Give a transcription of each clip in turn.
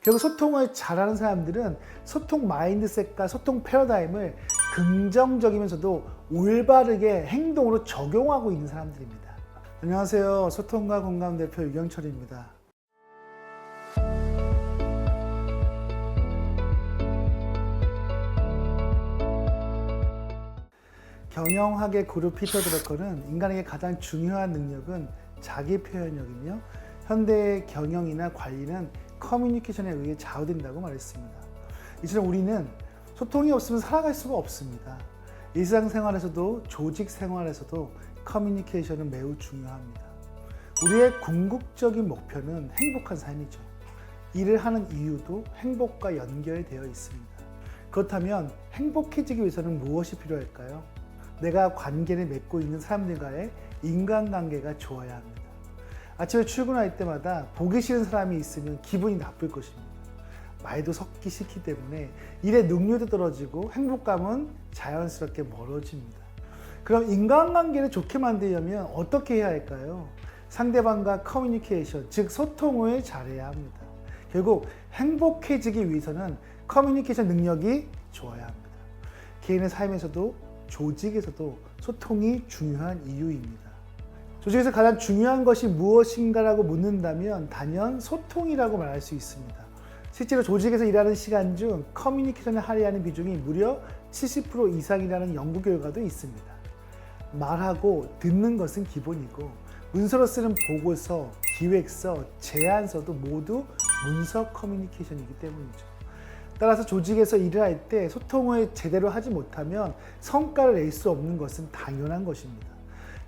결국 소통을 잘하는 사람들은 소통 마인드셋과 소통 패러다임을 긍정적이면서도 올바르게 행동으로 적용하고 있는 사람들입니다. 안녕하세요. 소통과 공감 대표 유경철입니다. 경영학의 그룹 피터 드러커는 인간에게 가장 중요한 능력은 자기 표현력이며 현대의 경영이나 관리는 커뮤니케이션에 의해 좌우된다고 말했습니다. 이처럼 우리는 소통이 없으면 살아갈 수가 없습니다. 일상생활에서도 조직 생활에서도 커뮤니케이션은 매우 중요합니다. 우리의 궁극적인 목표는 행복한 삶이죠. 일을 하는 이유도 행복과 연결되어 있습니다. 그렇다면 행복해지기 위해서는 무엇이 필요할까요? 내가 관계를 맺고 있는 사람들과의 인간관계가 좋아야 합니다. 아침에 출근할 때마다 보기 싫은 사람이 있으면 기분이 나쁠 것입니다. 말도 섞기 싫기 때문에 일의 능률도 떨어지고 행복감은 자연스럽게 멀어집니다. 그럼 인간관계를 좋게 만들려면 어떻게 해야 할까요? 상대방과 커뮤니케이션, 즉 소통을 잘해야 합니다. 결국 행복해지기 위해서는 커뮤니케이션 능력이 좋아야 합니다. 개인의 삶에서도 조직에서도 소통이 중요한 이유입니다. 조직에서 가장 중요한 것이 무엇인가라고 묻는다면 단연 소통이라고 말할 수 있습니다. 실제로 조직에서 일하는 시간 중 커뮤니케이션에 할애하는 비중이 무려 70% 이상이라는 연구 결과도 있습니다. 말하고 듣는 것은 기본이고 문서로 쓰는 보고서, 기획서, 제안서도 모두 문서 커뮤니케이션이기 때문이죠. 따라서 조직에서 일을 할 때 소통을 제대로 하지 못하면 성과를 낼 수 없는 것은 당연한 것입니다.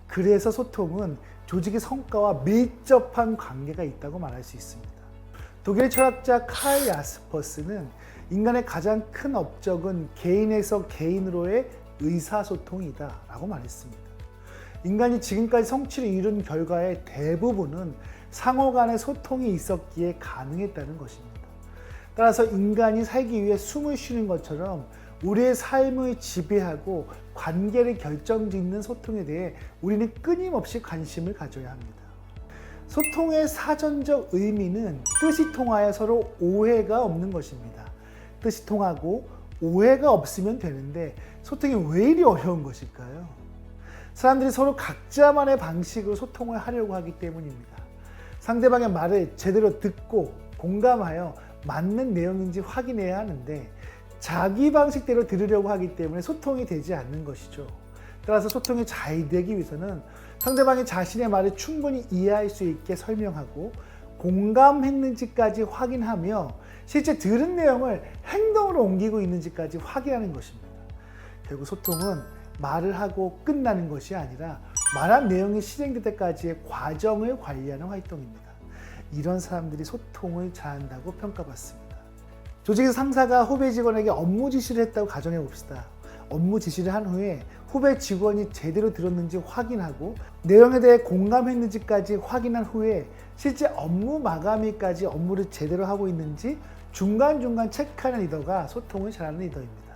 그래서 소통은 조직의 성과와 밀접한 관계가 있다고 말할 수 있습니다. 독일 철학자 칼 야스퍼스는 인간의 가장 큰 업적은 개인에서 개인으로의 의사소통이다 라고 말했습니다. 인간이 지금까지 성취를 이룬 결과의 대부분은 상호 간의 소통이 있었기에 가능했다는 것입니다. 따라서 인간이 살기 위해 숨을 쉬는 것처럼 우리의 삶을 지배하고 관계를 결정짓는 소통에 대해 우리는 끊임없이 관심을 가져야 합니다. 소통의 사전적 의미는 뜻이 통하여 서로 오해가 없는 것입니다. 뜻이 통하고 오해가 없으면 되는데 소통이 왜 이리 어려운 것일까요? 사람들이 서로 각자만의 방식으로 소통을 하려고 하기 때문입니다. 상대방의 말을 제대로 듣고 공감하여 맞는 내용인지 확인해야 하는데 자기 방식대로 들으려고 하기 때문에 소통이 되지 않는 것이죠. 따라서 소통이 잘 되기 위해서는 상대방이 자신의 말을 충분히 이해할 수 있게 설명하고 공감했는지까지 확인하며 실제 들은 내용을 행동으로 옮기고 있는지까지 확인하는 것입니다. 결국 소통은 말을 하고 끝나는 것이 아니라 말한 내용이 실행될 때까지의 과정을 관리하는 활동입니다. 이런 사람들이 소통을 잘한다고 평가받습니다. 조직에서 상사가 후배 직원에게 업무 지시를 했다고 가정해 봅시다. 업무 지시를 한 후에 후배 직원이 제대로 들었는지 확인하고 내용에 대해 공감했는지까지 확인한 후에 실제 업무 마감일까지 업무를 제대로 하고 있는지 중간중간 체크하는 리더가 소통을 잘하는 리더입니다.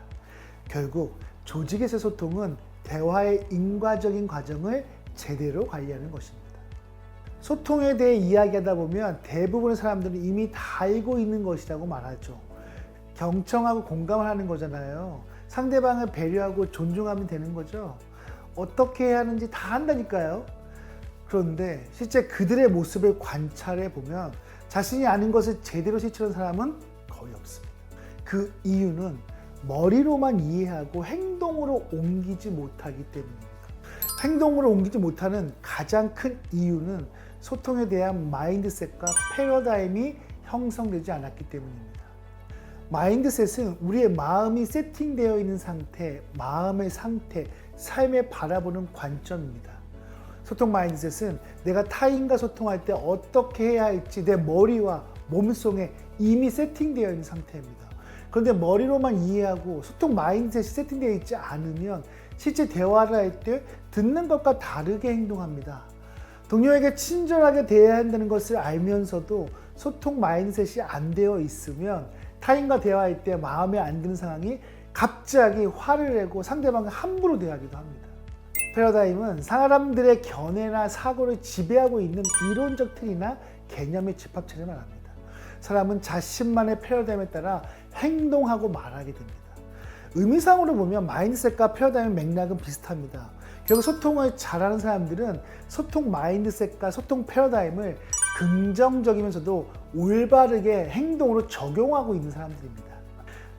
결국 조직에서의 소통은 대화의 인과적인 과정을 제대로 관리하는 것입니다. 소통에 대해 이야기하다 보면 대부분의 사람들은 이미 다 알고 있는 것이라고 말하죠. 경청하고 공감을 하는 거잖아요. 상대방을 배려하고 존중하면 되는 거죠. 어떻게 해야 하는지 다 안다니까요. 그런데 실제 그들의 모습을 관찰해 보면 자신이 아는 것을 제대로 실천하는 사람은 거의 없습니다. 그 이유는 머리로만 이해하고 행동으로 옮기지 못하기 때문입니다. 행동으로 옮기지 못하는 가장 큰 이유는 소통에 대한 마인드셋과 패러다임이 형성되지 않았기 때문입니다. 마인드셋은 우리의 마음이 세팅되어 있는 상태, 마음의 상태, 삶을 바라보는 관점입니다. 소통 마인드셋은 내가 타인과 소통할 때 어떻게 해야 할지 내 머리와 몸속에 이미 세팅되어 있는 상태입니다. 그런데 머리로만 이해하고 소통 마인드셋이 세팅되어 있지 않으면 실제 대화를 할 때 듣는 것과 다르게 행동합니다. 동료에게 친절하게 대해야 한다는 것을 알면서도 소통 마인드셋이 안 되어 있으면 타인과 대화할 때 마음에 안 드는 상황이 갑자기 화를 내고 상대방을 함부로 대하기도 합니다. 패러다임은 사람들의 견해나 사고를 지배하고 있는 이론적 틀이나 개념의 집합체를 말합니다. 사람은 자신만의 패러다임에 따라 행동하고 말하게 됩니다. 의미상으로 보면 마인드셋과 패러다임의 맥락은 비슷합니다. 결국 소통을 잘하는 사람들은 소통 마인드셋과 소통 패러다임을 긍정적이면서도 올바르게 행동으로 적용하고 있는 사람들입니다.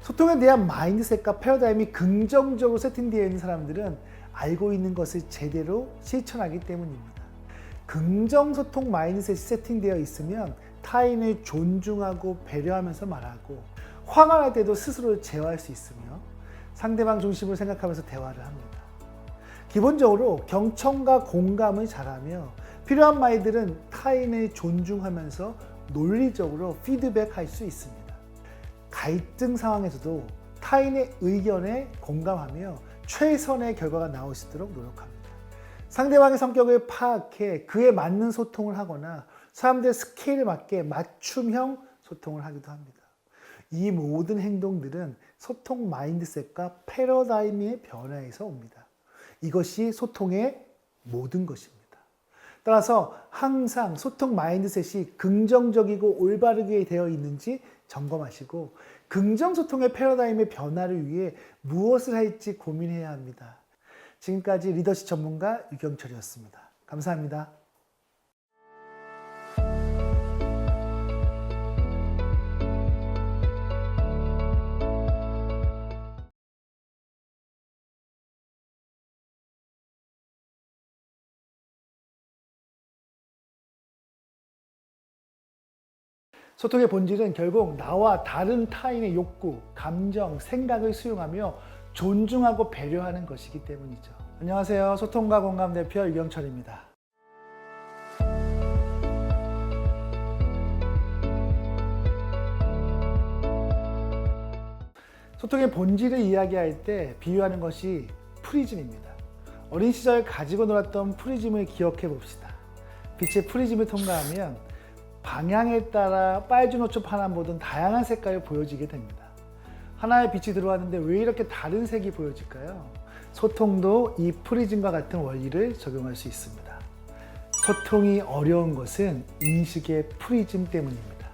소통에 대한 마인드셋과 패러다임이 긍정적으로 세팅되어 있는 사람들은 알고 있는 것을 제대로 실천하기 때문입니다. 긍정소통 마인드셋이 세팅되어 있으면 타인을 존중하고 배려하면서 말하고 화가 날 때도 스스로를 제어할 수 있으며 상대방 중심으로 생각하면서 대화를 합니다. 기본적으로 경청과 공감을 잘하며 필요한 말들은 타인을 존중하면서 논리적으로 피드백할 수 있습니다. 갈등 상황에서도 타인의 의견에 공감하며 최선의 결과가 나올 수 있도록 노력합니다. 상대방의 성격을 파악해 그에 맞는 소통을 하거나 사람들의 스케일에 맞게 맞춤형 소통을 하기도 합니다. 이 모든 행동들은 소통 마인드셋과 패러다임의 변화에서 옵니다. 이것이 소통의 모든 것입니다. 따라서 항상 소통 마인드셋이 긍정적이고 올바르게 되어 있는지 점검하시고 긍정소통의 패러다임의 변화를 위해 무엇을 할지 고민해야 합니다. 지금까지 리더십 전문가 유경철이었습니다. 감사합니다. 소통의 본질은 결국 나와 다른 타인의 욕구, 감정, 생각을 수용하며 존중하고 배려하는 것이기 때문이죠. 안녕하세요. 소통과 공감 대표 유경철입니다. 소통의 본질을 이야기할 때 비유하는 것이 프리즘입니다. 어린 시절 가지고 놀았던 프리즘을 기억해 봅시다. 빛의 프리즘을 통과하면 방향에 따라 빨주노초 파란 모든 다양한 색깔이 보여지게 됩니다. 하나의 빛이 들어왔는데 왜 이렇게 다른 색이 보여질까요? 소통도 이 프리즘과 같은 원리를 적용할 수 있습니다. 소통이 어려운 것은 인식의 프리즘 때문입니다.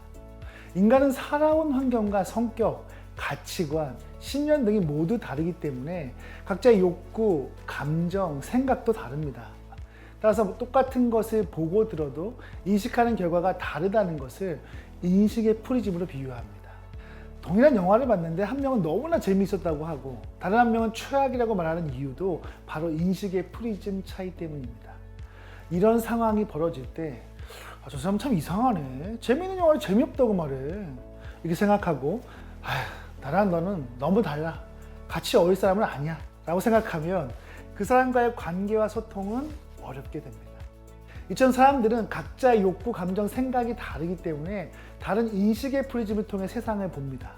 인간은 살아온 환경과 성격, 가치관, 신념 등이 모두 다르기 때문에 각자의 욕구, 감정, 생각도 다릅니다. 따라서 똑같은 것을 보고 들어도 인식하는 결과가 다르다는 것을 인식의 프리즘으로 비유합니다. 동일한 영화를 봤는데 한 명은 너무나 재미있었다고 하고 다른 한 명은 최악이라고 말하는 이유도 바로 인식의 프리즘 차이 때문입니다. 이런 상황이 벌어질 때 저 사람 참 이상하네. 재미있는 영화를 재미없다고 말해. 이렇게 생각하고 나랑 너는 너무 달라. 같이 어울릴 사람은 아니야. 라고 생각하면 그 사람과의 관계와 소통은 어렵게 됩니다. 이처럼 사람들은 각자의 욕구, 감정, 생각이 다르기 때문에 다른 인식의 프리즘을 통해 세상을 봅니다.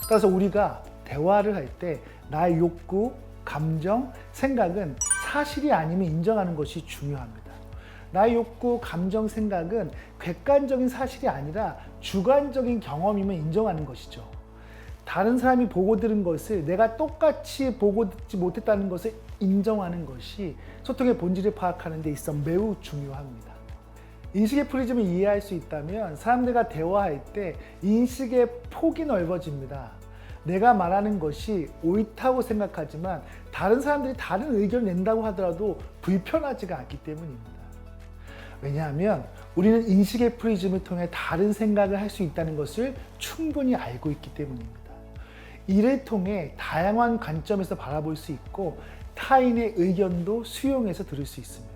따라서 우리가 대화를 할 때 나의 욕구, 감정, 생각은 사실이 아니면 인정하는 것이 중요합니다. 나의 욕구, 감정, 생각은 객관적인 사실이 아니라 주관적인 경험이면 인정하는 것이죠. 다른 사람이 보고 들은 것을 내가 똑같이 보고 듣지 못했다는 것을 인정하는 것이 소통의 본질을 파악하는 데 있어 매우 중요합니다. 인식의 프리즘을 이해할 수 있다면 사람들과 대화할 때 인식의 폭이 넓어집니다. 내가 말하는 것이 옳다고 생각하지만 다른 사람들이 다른 의견을 낸다고 하더라도 불편하지가 않기 때문입니다. 왜냐하면 우리는 인식의 프리즘을 통해 다른 생각을 할 수 있다는 것을 충분히 알고 있기 때문입니다. 이를 통해 다양한 관점에서 바라볼 수 있고 타인의 의견도 수용해서 들을 수 있습니다.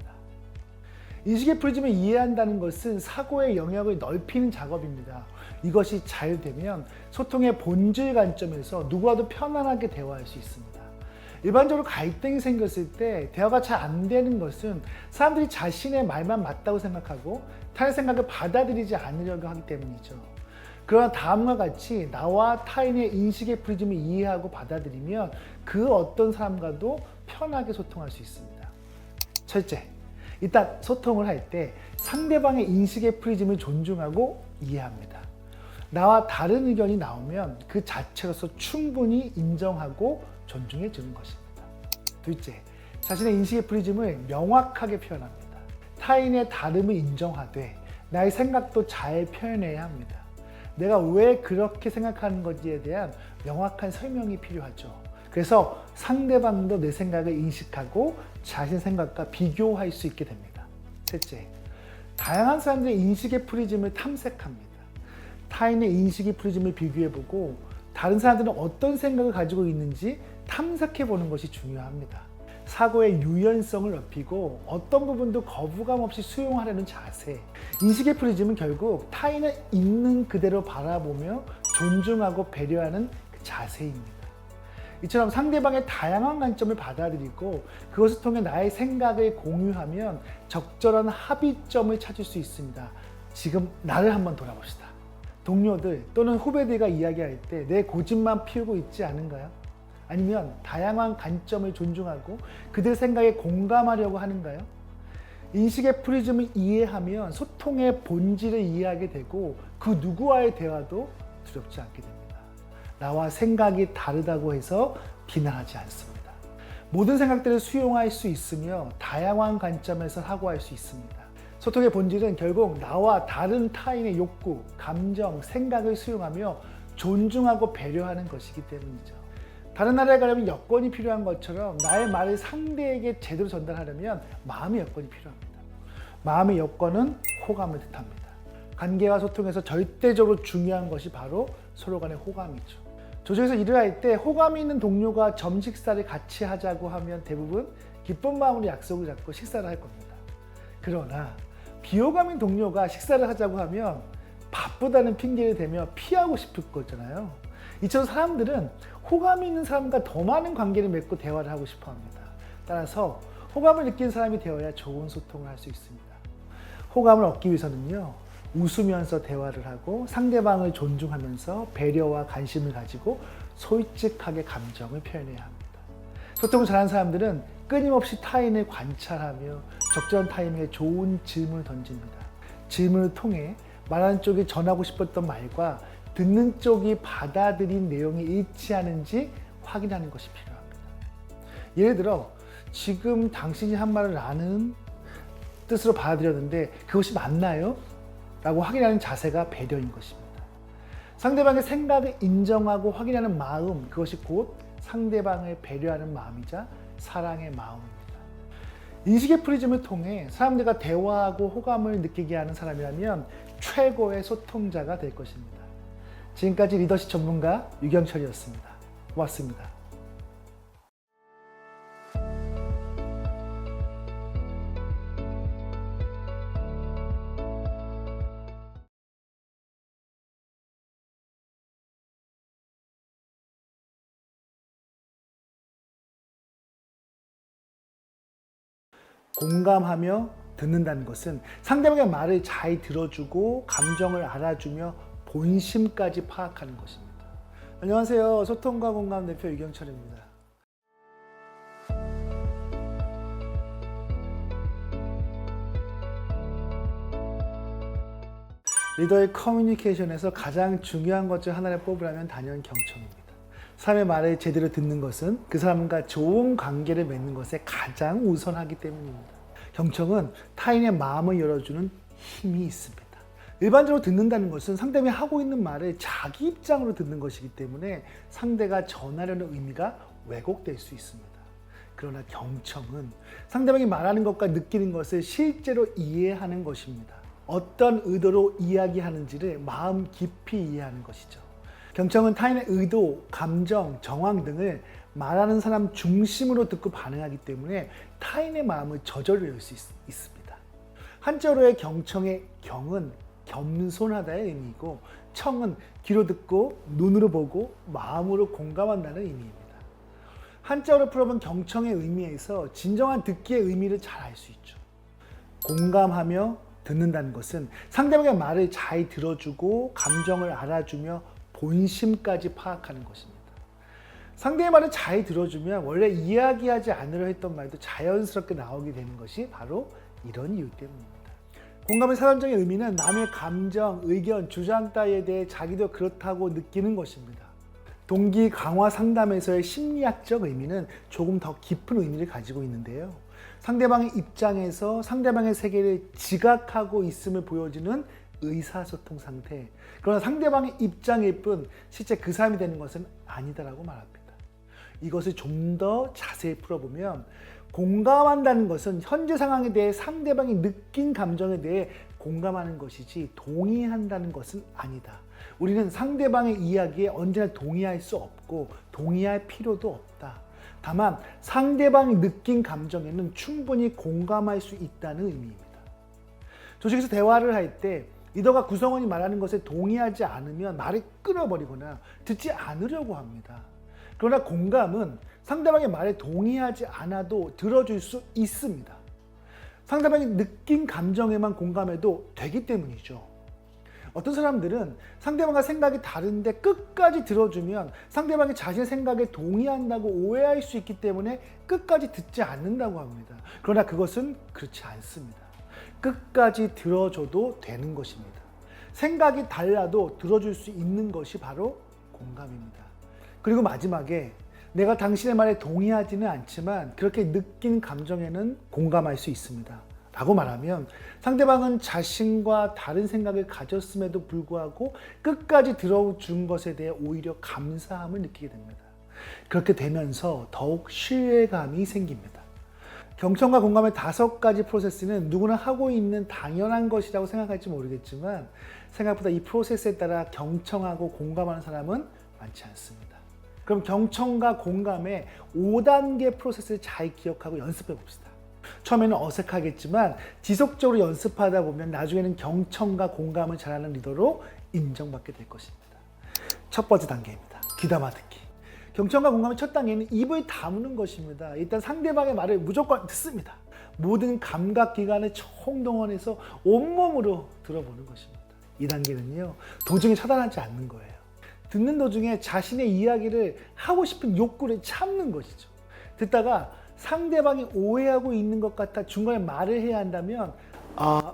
인식의 프리즘을 이해한다는 것은 사고의 영역을 넓히는 작업입니다. 이것이 잘 되면 소통의 본질 관점에서 누구와도 편안하게 대화할 수 있습니다. 일반적으로 갈등이 생겼을 때 대화가 잘 안 되는 것은 사람들이 자신의 말만 맞다고 생각하고 타인의 생각을 받아들이지 않으려고 하기 때문이죠. 그러나 다음과 같이 나와 타인의 인식의 프리즘을 이해하고 받아들이면 그 어떤 사람과도 편하게 소통할 수 있습니다. 첫째, 일단 소통을 할 때 상대방의 인식의 프리즘을 존중하고 이해합니다. 나와 다른 의견이 나오면 그 자체로서 충분히 인정하고 존중해 주는 것입니다. 둘째, 자신의 인식의 프리즘을 명확하게 표현합니다. 타인의 다름을 인정하되 나의 생각도 잘 표현해야 합니다. 내가 왜 그렇게 생각하는 건지에 대한 명확한 설명이 필요하죠. 그래서 상대방도 내 생각을 인식하고 자신 생각과 비교할 수 있게 됩니다. 셋째, 다양한 사람들의 인식의 프리즘을 탐색합니다. 타인의 인식의 프리즘을 비교해보고 다른 사람들은 어떤 생각을 가지고 있는지 탐색해보는 것이 중요합니다. 사고의 유연성을 높이고 어떤 부분도 거부감 없이 수용하려는 자세. 인식의 프리즘은 결국 타인을 있는 그대로 바라보며 존중하고 배려하는 그 자세입니다. 이처럼 상대방의 다양한 관점을 받아들이고 그것을 통해 나의 생각을 공유하면 적절한 합의점을 찾을 수 있습니다. 지금 나를 한번 돌아봅시다. 동료들 또는 후배들과 이야기할 때 내 고집만 피우고 있지 않은가요? 아니면 다양한 관점을 존중하고 그들 생각에 공감하려고 하는가요? 인식의 프리즘을 이해하면 소통의 본질을 이해하게 되고 그 누구와의 대화도 두렵지 않게 됩니다. 나와 생각이 다르다고 해서 비난하지 않습니다. 모든 생각들을 수용할 수 있으며 다양한 관점에서 사고할 수 있습니다. 소통의 본질은 결국 나와 다른 타인의 욕구, 감정, 생각을 수용하며 존중하고 배려하는 것이기 때문이죠. 다른 나라에 가려면 여건이 필요한 것처럼 나의 말을 상대에게 제대로 전달하려면 마음의 여건이 필요합니다. 마음의 여건은 호감을 뜻합니다. 관계와 소통에서 절대적으로 중요한 것이 바로 서로 간의 호감이죠. 조직에서 일을 할 때 호감이 있는 동료가 점심 식사를 같이 하자고 하면 대부분 기쁜 마음으로 약속을 잡고 식사를 할 겁니다. 그러나 비호감인 동료가 식사를 하자고 하면 바쁘다는 핑계를 대며 피하고 싶을 거잖아요. 이처럼 사람들은 호감이 있는 사람과 더 많은 관계를 맺고 대화를 하고 싶어 합니다. 따라서 호감을 느낀 사람이 되어야 좋은 소통을 할 수 있습니다. 호감을 얻기 위해서는요, 웃으면서 대화를 하고 상대방을 존중하면서 배려와 관심을 가지고 솔직하게 감정을 표현해야 합니다. 소통을 잘하는 사람들은 끊임없이 타인을 관찰하며 적절한 타이밍에 좋은 질문을 던집니다. 질문을 통해 말하는 쪽이 전하고 싶었던 말과 듣는 쪽이 받아들인 내용이 일치하는지 확인하는 것이 필요합니다. 예를 들어 지금 당신이 한 말을 나는 뜻으로 받아들였는데 그것이 맞나요? 라고 확인하는 자세가 배려인 것입니다. 상대방의 생각을 인정하고 확인하는 마음, 그것이 곧 상대방을 배려하는 마음이자 사랑의 마음입니다. 인식의 프리즘을 통해 사람들과 대화하고 호감을 느끼게 하는 사람이라면 최고의 소통자가 될 것입니다. 지금까지 리더십 전문가 유경철이었습니다. 고맙습니다. 공감하며 듣는다는 것은 상대방의 말을 잘 들어주고 감정을 알아주며 본심까지 파악하는 것입니다. 안녕하세요. 소통과 공감 대표 유경철입니다. 리더의 커뮤니케이션에서 가장 중요한 것 중 하나를 뽑으라면 단연 경청입니다. 사람의 말을 제대로 듣는 것은 그 사람과 좋은 관계를 맺는 것에 가장 우선하기 때문입니다. 경청은 타인의 마음을 열어주는 힘이 있습니다. 일반적으로 듣는다는 것은 상대방이 하고 있는 말을 자기 입장으로 듣는 것이기 때문에 상대가 전하려는 의미가 왜곡될 수 있습니다. 그러나 경청은 상대방이 말하는 것과 느끼는 것을 실제로 이해하는 것입니다. 어떤 의도로 이야기하는지를 마음 깊이 이해하는 것이죠. 경청은 타인의 의도, 감정, 정황 등을 말하는 사람 중심으로 듣고 반응하기 때문에 타인의 마음을 저절로 열 수 있습니다. 한자어로의 경청의 경은 겸손하다의 의미이고 청은 귀로 듣고 눈으로 보고 마음으로 공감한다는 의미입니다. 한자어로 풀어본 경청의 의미에서 진정한 듣기의 의미를 잘 알 수 있죠. 공감하며 듣는다는 것은 상대방의 말을 잘 들어주고 감정을 알아주며 본심까지 파악하는 것입니다. 상대의 말을 잘 들어주면 원래 이야기하지 않으려 했던 말도 자연스럽게 나오게 되는 것이 바로 이런 이유 때문입니다. 공감의 사전적인 의미는 남의 감정, 의견, 주장 따위에 대해 자기도 그렇다고 느끼는 것입니다. 동기 강화 상담에서의 심리학적 의미는 조금 더 깊은 의미를 가지고 있는데요. 상대방의 입장에서 상대방의 세계를 지각하고 있음을 보여주는 의사소통 상태. 그러나 상대방의 입장일 뿐 실제 그 사람이 되는 것은 아니다라고 말합니다. 이것을 좀 더 자세히 풀어보면 공감한다는 것은 현재 상황에 대해 상대방이 느낀 감정에 대해 공감하는 것이지 동의한다는 것은 아니다. 우리는 상대방의 이야기에 언제나 동의할 수 없고 동의할 필요도 없다. 다만 상대방이 느낀 감정에는 충분히 공감할 수 있다는 의미입니다. 조직에서 대화를 할 때 리더가 구성원이 말하는 것에 동의하지 않으면 말을 끊어버리거나 듣지 않으려고 합니다. 그러나 공감은 상대방의 말에 동의하지 않아도 들어줄 수 있습니다. 상대방이 느낀 감정에만 공감해도 되기 때문이죠. 어떤 사람들은 상대방과 생각이 다른데 끝까지 들어주면 상대방이 자신의 생각에 동의한다고 오해할 수 있기 때문에 끝까지 듣지 않는다고 합니다. 그러나 그것은 그렇지 않습니다. 끝까지 들어줘도 되는 것입니다. 생각이 달라도 들어줄 수 있는 것이 바로 공감입니다. 그리고 마지막에 내가 당신의 말에 동의하지는 않지만 그렇게 느낀 감정에는 공감할 수 있습니다. 라고 말하면 상대방은 자신과 다른 생각을 가졌음에도 불구하고 끝까지 들어준 것에 대해 오히려 감사함을 느끼게 됩니다. 그렇게 되면서 더욱 신뢰감이 생깁니다. 경청과 공감의 5가지 프로세스는 누구나 하고 있는 당연한 것이라고 생각할지 모르겠지만 생각보다 이 프로세스에 따라 경청하고 공감하는 사람은 많지 않습니다. 그럼 경청과 공감의 5단계 프로세스를 잘 기억하고 연습해 봅시다. 처음에는 어색하겠지만 지속적으로 연습하다 보면 나중에는 경청과 공감을 잘하는 리더로 인정받게 될 것입니다. 첫 번째 단계입니다. 귀담아 듣기. 경청과 공감의 첫 단계는 입을 다무는 것입니다. 일단 상대방의 말을 무조건 듣습니다. 모든 감각기관을 총동원해서 온몸으로 들어보는 것입니다. 이 단계는요, 도중에 차단하지 않는 거예요. 듣는 도중에 자신의 이야기를 하고 싶은 욕구를 참는 것이죠. 듣다가 상대방이 오해하고 있는 것 같아 중간에 말을 해야 한다면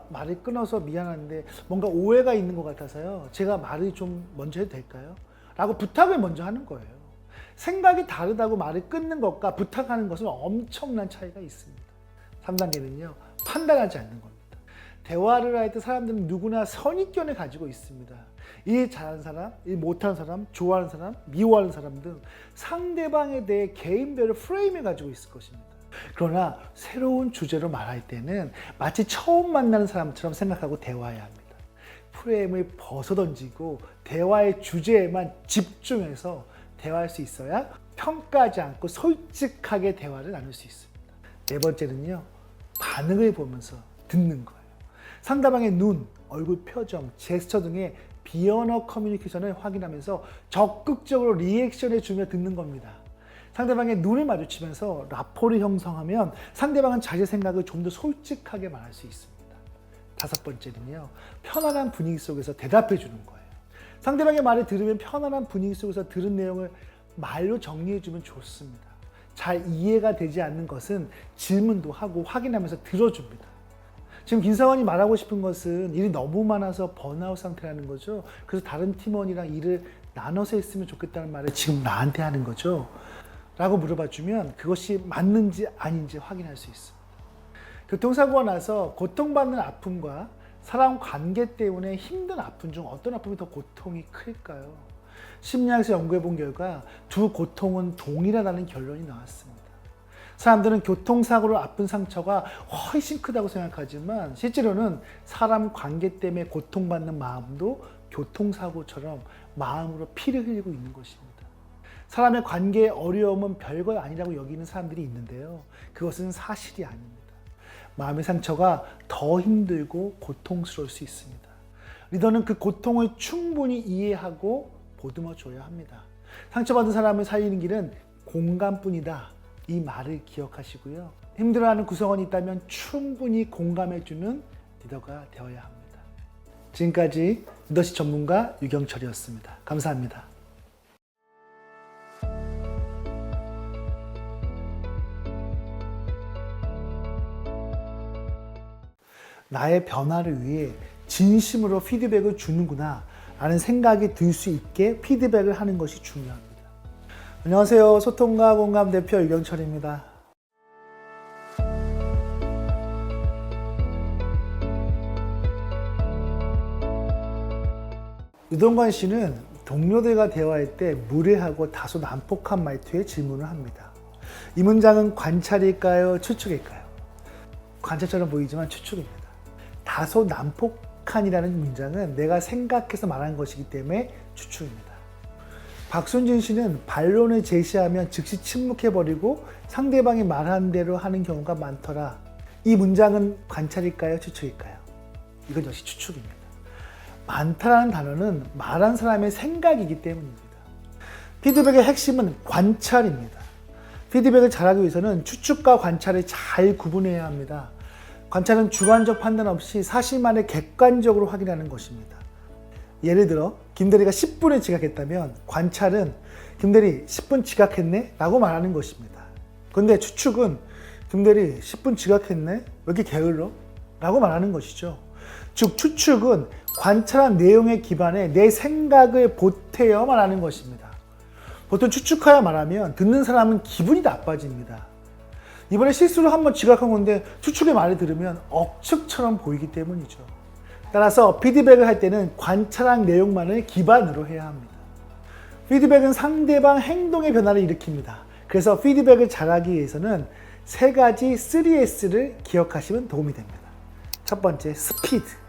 말을 끊어서 미안한데 뭔가 오해가 있는 것 같아서요. 제가 말을 좀 먼저 해도 될까요? 라고 부탁을 먼저 하는 거예요. 생각이 다르다고 말을 끊는 것과 부탁하는 것은 엄청난 차이가 있습니다. 3단계는요. 판단하지 않는 겁니다. 대화를 할 때 사람들은 누구나 선입견을 가지고 있습니다. 일 잘하는 사람, 일 못하는 사람, 좋아하는 사람, 미워하는 사람 등 상대방에 대해 개인별의 프레임을 가지고 있을 것입니다. 그러나 새로운 주제로 말할 때는 마치 처음 만나는 사람처럼 생각하고 대화해야 합니다. 프레임을 벗어던지고 대화의 주제에만 집중해서 대화할 수 있어야 평가하지 않고 솔직하게 대화를 나눌 수 있습니다. 네 번째는요, 반응을 보면서 듣는 거예요. 상대방의 눈, 얼굴 표정, 제스처 등의 비언어 커뮤니케이션을 확인하면서 적극적으로 리액션을 주며 듣는 겁니다. 상대방의 눈을 마주치면서 라포를 형성하면 상대방은 자기 생각을 좀 더 솔직하게 말할 수 있습니다. 5번째는요, 편안한 분위기 속에서 대답해 주는 거예요. 상대방의 말을 들으면 편안한 분위기 속에서 들은 내용을 말로 정리해 주면 좋습니다. 잘 이해가 되지 않는 것은 질문도 하고 확인하면서 들어줍니다. 지금 김사원이 말하고 싶은 것은 일이 너무 많아서 번아웃 상태라는 거죠. 그래서 다른 팀원이랑 일을 나눠서 했으면 좋겠다는 말을 지금 나한테 하는 거죠. 라고 물어봐 주면 그것이 맞는지 아닌지 확인할 수 있습니다. 교통사고가 나서 고통받는 아픔과 사람 관계 때문에 힘든 아픔 중 어떤 아픔이 더 고통이 클까요? 심리학에서 연구해 본 결과 두 고통은 동일하다는 결론이 나왔습니다. 사람들은 교통사고로 아픈 상처가 훨씬 크다고 생각하지만 실제로는 사람 관계 때문에 고통받는 마음도 교통사고처럼 마음으로 피를 흘리고 있는 것입니다. 사람의 관계의 어려움은 별거 아니라고 여기는 사람들이 있는데요. 그것은 사실이 아닙니다. 마음의 상처가 더 힘들고 고통스러울 수 있습니다. 리더는 그 고통을 충분히 이해하고 보듬어 줘야 합니다. 상처받은 사람을 살리는 길은 공감뿐이다. 이 말을 기억하시고요. 힘들어하는 구성원이 있다면 충분히 공감해주는 리더가 되어야 합니다. 지금까지 리더십 전문가 유경철이었습니다. 감사합니다. 나의 변화를 위해 진심으로 피드백을 주는구나 라는 생각이 들 수 있게 피드백을 하는 것이 중요합니다. 안녕하세요. 소통과 공감 대표 유경철입니다. 유동관 씨는 동료들과 대화할 때 무례하고 다소 난폭한 말투에 질문을 합니다. 이 문장은 관찰일까요? 추측일까요? 관찰처럼 보이지만 추측입니다. 다소 난폭한이라는 문장은 내가 생각해서 말한 것이기 때문에 추측입니다. 박순진 씨는 반론을 제시하면 즉시 침묵해버리고 상대방이 말한 대로 하는 경우가 많더라. 이 문장은 관찰일까요? 추측일까요? 이건 역시 추측입니다. 많다라는 단어는 말한 사람의 생각이기 때문입니다. 피드백의 핵심은 관찰입니다. 피드백을 잘하기 위해서는 추측과 관찰을 잘 구분해야 합니다. 관찰은 주관적 판단 없이 사실만을 객관적으로 확인하는 것입니다. 예를 들어 김대리가 10분에 지각했다면 관찰은 김대리 10분 지각했네? 라고 말하는 것입니다. 그런데 추측은 김대리 10분 지각했네? 왜 이렇게 게을러? 라고 말하는 것이죠. 즉 추측은 관찰한 내용에 기반해 내 생각을 보태어 말하는 것입니다. 보통 추측하여 말하면 듣는 사람은 기분이 나빠집니다. 이번에 실수로 한번 지각한 건데 추측의 말을 들으면 억측처럼 보이기 때문이죠. 따라서 피드백을 할 때는 관찰한 내용만을 기반으로 해야 합니다. 피드백은 상대방 행동의 변화를 일으킵니다. 그래서 피드백을 잘하기 위해서는 3가지 3S를 기억하시면 도움이 됩니다. 첫 번째, 스피드.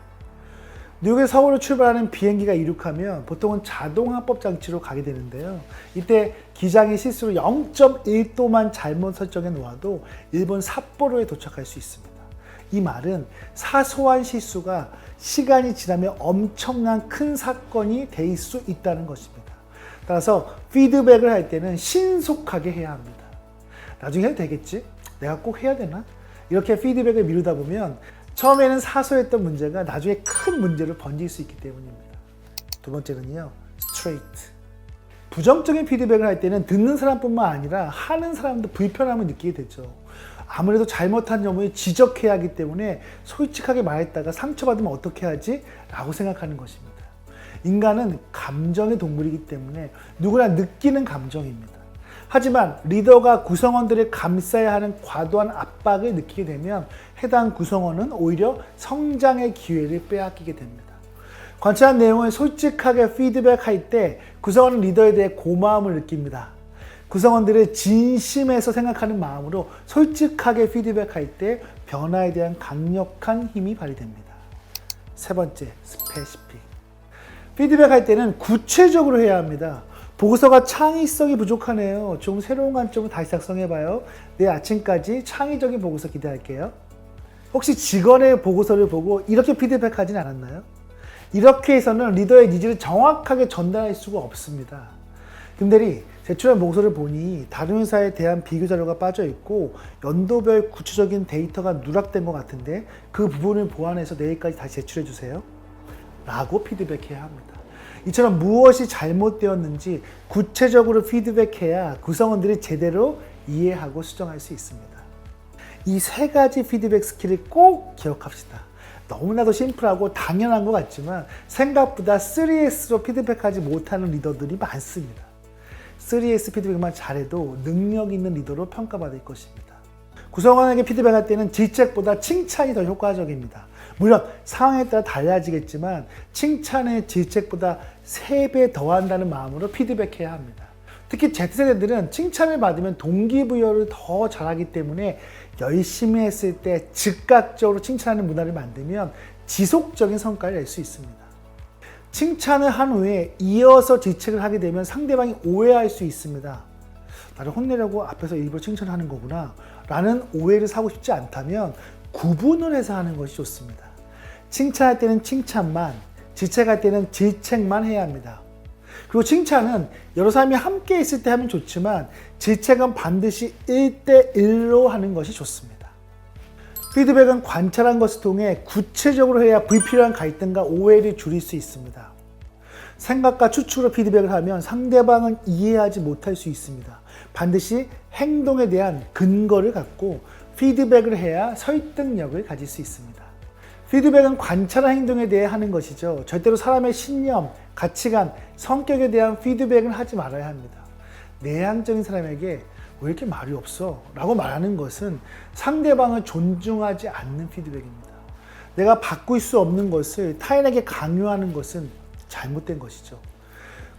뉴욕에서 서울로 출발하는 비행기가 이륙하면 보통은 자동 합법 장치로 가게 되는데요. 이때 기장이 실수로 0.1도만 잘못 설정해 놓아도 일본 삿포로에 도착할 수 있습니다. 이 말은 사소한 실수가 시간이 지나면 엄청난 큰 사건이 될 수 있다는 것입니다. 따라서 피드백을 할 때는 신속하게 해야 합니다. 나중에 해도 되겠지? 내가 꼭 해야 되나? 이렇게 피드백을 미루다 보면 처음에는 사소했던 문제가 나중에 큰 문제로 번질 수 있기 때문입니다. 두 번째는요, 스트레이트. 부정적인 피드백을 할 때는 듣는 사람뿐만 아니라 하는 사람도 불편함을 느끼게 되죠. 아무래도 잘못한 점을 지적해야 하기 때문에 솔직하게 말했다가 상처받으면 어떻게 하지? 라고 생각하는 것입니다. 인간은 감정의 동물이기 때문에 누구나 느끼는 감정입니다. 하지만 리더가 구성원들을 감싸야 하는 과도한 압박을 느끼게 되면 해당 구성원은 오히려 성장의 기회를 빼앗기게 됩니다. 관찰한 내용을 솔직하게 피드백할 때 구성원은 리더에 대해 고마움을 느낍니다. 구성원들을 진심에서 생각하는 마음으로 솔직하게 피드백할 때 변화에 대한 강력한 힘이 발휘됩니다. 세 번째, 스페시픽. 피드백할 때는 구체적으로 해야 합니다. 보고서가 창의성이 부족하네요. 좀 새로운 관점으로 다시 작성해봐요. 내일 아침까지 창의적인 보고서 기대할게요. 혹시 직원의 보고서를 보고 이렇게 피드백하진 않았나요? 이렇게 해서는 리더의 니즈를 정확하게 전달할 수가 없습니다. 김대리, 제출한 보고서를 보니 다른 회사에 대한 비교 자료가 빠져 있고 연도별 구체적인 데이터가 누락된 것 같은데 그 부분을 보완해서 내일까지 다시 제출해 주세요. 라고 피드백해야 합니다. 이처럼 무엇이 잘못되었는지 구체적으로 피드백해야 구성원들이 제대로 이해하고 수정할 수 있습니다. 이 3가지 피드백 스킬을 꼭 기억합시다. 너무나도 심플하고 당연한 것 같지만 생각보다 3S로 피드백하지 못하는 리더들이 많습니다. 3S 피드백만 잘해도 능력 있는 리더로 평가받을 것입니다. 구성원에게 피드백할 때는 질책보다 칭찬이 더 효과적입니다. 물론 상황에 따라 달라지겠지만 칭찬을 질책보다 3배 더한다는 마음으로 피드백해야 합니다. 특히 Z세대들은 칭찬을 받으면 동기부여를 더 잘하기 때문에 열심히 했을 때 즉각적으로 칭찬하는 문화를 만들면 지속적인 성과를 낼 수 있습니다. 칭찬을 한 후에 이어서 질책을 하게 되면 상대방이 오해할 수 있습니다. 나를 혼내려고 앞에서 일부러 칭찬하는 거구나 라는 오해를 사고 싶지 않다면 구분을 해서 하는 것이 좋습니다. 칭찬할 때는 칭찬만, 질책할 때는 질책만 해야 합니다. 그리고 칭찬은 여러 사람이 함께 있을 때 하면 좋지만 질책은 반드시 1대1로 하는 것이 좋습니다. 피드백은 관찰한 것을 통해 구체적으로 해야 불필요한 갈등과 오해를 줄일 수 있습니다. 생각과 추측으로 피드백을 하면 상대방은 이해하지 못할 수 있습니다. 반드시 행동에 대한 근거를 갖고 피드백을 해야 설득력을 가질 수 있습니다. 피드백은 관찰한 행동에 대해 하는 것이죠. 절대로 사람의 신념, 가치관, 성격에 대한 피드백은 하지 말아야 합니다. 내향적인 사람에게 왜 이렇게 말이 없어? 라고 말하는 것은 상대방을 존중하지 않는 피드백입니다. 내가 바꿀 수 없는 것을 타인에게 강요하는 것은 잘못된 것이죠.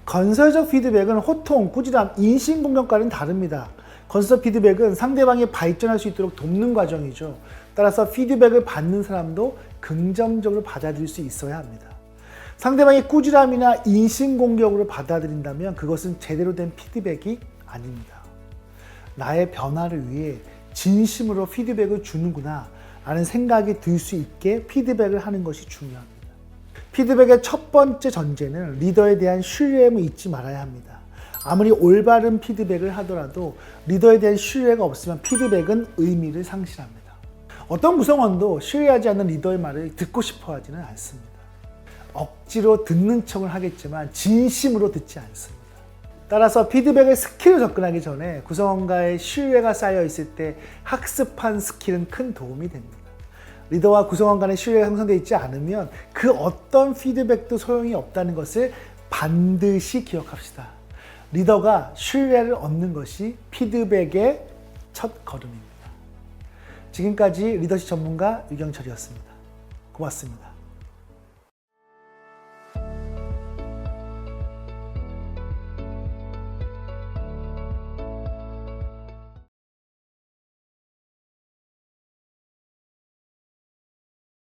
건설적 피드백은 호통, 꾸지람, 인신공격과는 다릅니다. 건설적 피드백은 상대방이 발전할 수 있도록 돕는 과정이죠. 따라서 피드백을 받는 사람도 긍정적으로 받아들일 수 있어야 합니다. 상대방이 꾸지람이나 인신공격으로 받아들인다면 그것은 제대로 된 피드백이 아닙니다. 나의 변화를 위해 진심으로 피드백을 주는구나 라는 생각이 들 수 있게 피드백을 하는 것이 중요합니다. 피드백의 첫 번째 전제는 리더에 대한 신뢰임을 잊지 말아야 합니다. 아무리 올바른 피드백을 하더라도 리더에 대한 신뢰가 없으면 피드백은 의미를 상실합니다. 어떤 구성원도 신뢰하지 않는 리더의 말을 듣고 싶어 하지는 않습니다. 억지로 듣는 척을 하겠지만 진심으로 듣지 않습니다. 따라서 피드백의 스킬로 접근하기 전에 구성원과의 신뢰가 쌓여 있을 때 학습한 스킬은 큰 도움이 됩니다. 리더와 구성원 간의 신뢰가 형성되어 있지 않으면 그 어떤 피드백도 소용이 없다는 것을 반드시 기억합시다. 리더가 신뢰를 얻는 것이 피드백의 첫 걸음입니다. 지금까지 리더십 전문가 유경철이었습니다. 고맙습니다.